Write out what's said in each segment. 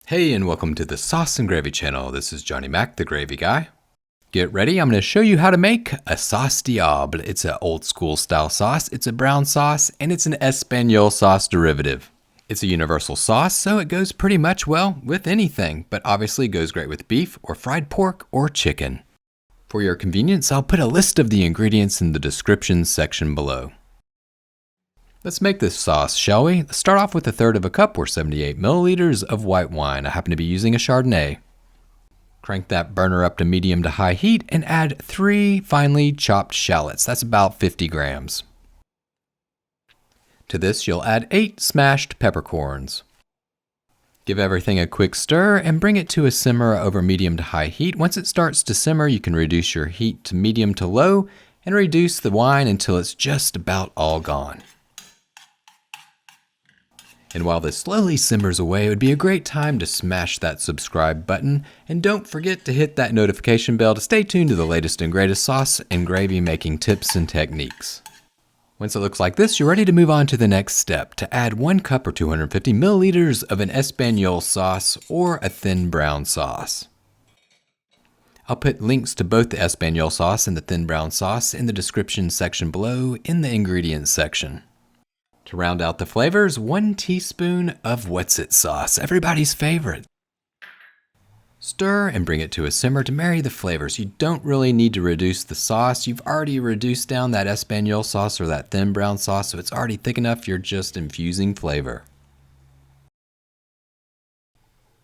Hey, and welcome to the Sauce and Gravy channel. This is Johnny Mac, the Gravy Guy. Get ready, I'm going to show you how to make a sauce Diable. It's an old school style sauce, it's a brown sauce, and it's an Espagnole sauce derivative. It's a universal sauce, so it goes pretty much well with anything, but obviously goes great with beef or fried pork or chicken. For your convenience, I'll put a list of the ingredients in the description section below. Let's make this sauce, shall we? Let's start off with 1/3 cup or 78 milliliters of white wine. I happen to be using a Chardonnay. Crank that burner up to medium to high heat and add 3 finely chopped shallots. That's about 50 grams. To this, you'll add 8 smashed peppercorns. Give everything a quick stir and bring it to a simmer over medium to high heat. Once it starts to simmer, you can reduce your heat to medium to low and reduce the wine until it's just about all gone. And while this slowly simmers away, it would be a great time to smash that subscribe button. And don't forget to hit that notification bell to stay tuned to the latest and greatest sauce and gravy making tips and techniques. Once it looks like this, you're ready to move on to the next step, to add 1 cup or 250 milliliters of an Espagnole sauce or a thin brown sauce. I'll put links to both the Espagnole sauce and the thin brown sauce in the description section below in the ingredients section. To round out the flavors, 1 teaspoon of what's-it sauce, everybody's favorite. Stir and bring it to a simmer to marry the flavors. You don't really need to reduce the sauce. You've already reduced down that Espagnole sauce or that thin brown sauce, so it's already thick enough. You're just infusing flavor.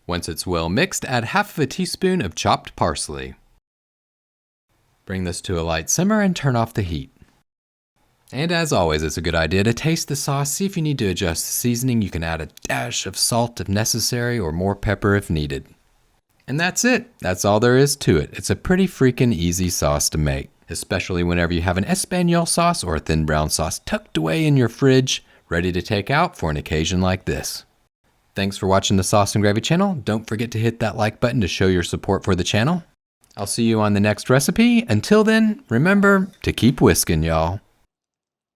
Once it's well mixed, add 1/2 teaspoon of chopped parsley. Bring this to a light simmer and turn off the heat. And as always, it's a good idea to taste the sauce. See if you need to adjust the seasoning. You can add a dash of salt if necessary or more pepper if needed. And that's it. That's all there is to it. It's a pretty freaking easy sauce to make, especially whenever you have an Espagnole sauce or a thin brown sauce tucked away in your fridge, ready to take out for an occasion like this. Thanks for watching the Sauce and Gravy channel. Don't forget to hit that like button to show your support for the channel. I'll see you on the next recipe. Until then, remember to keep whisking, y'all.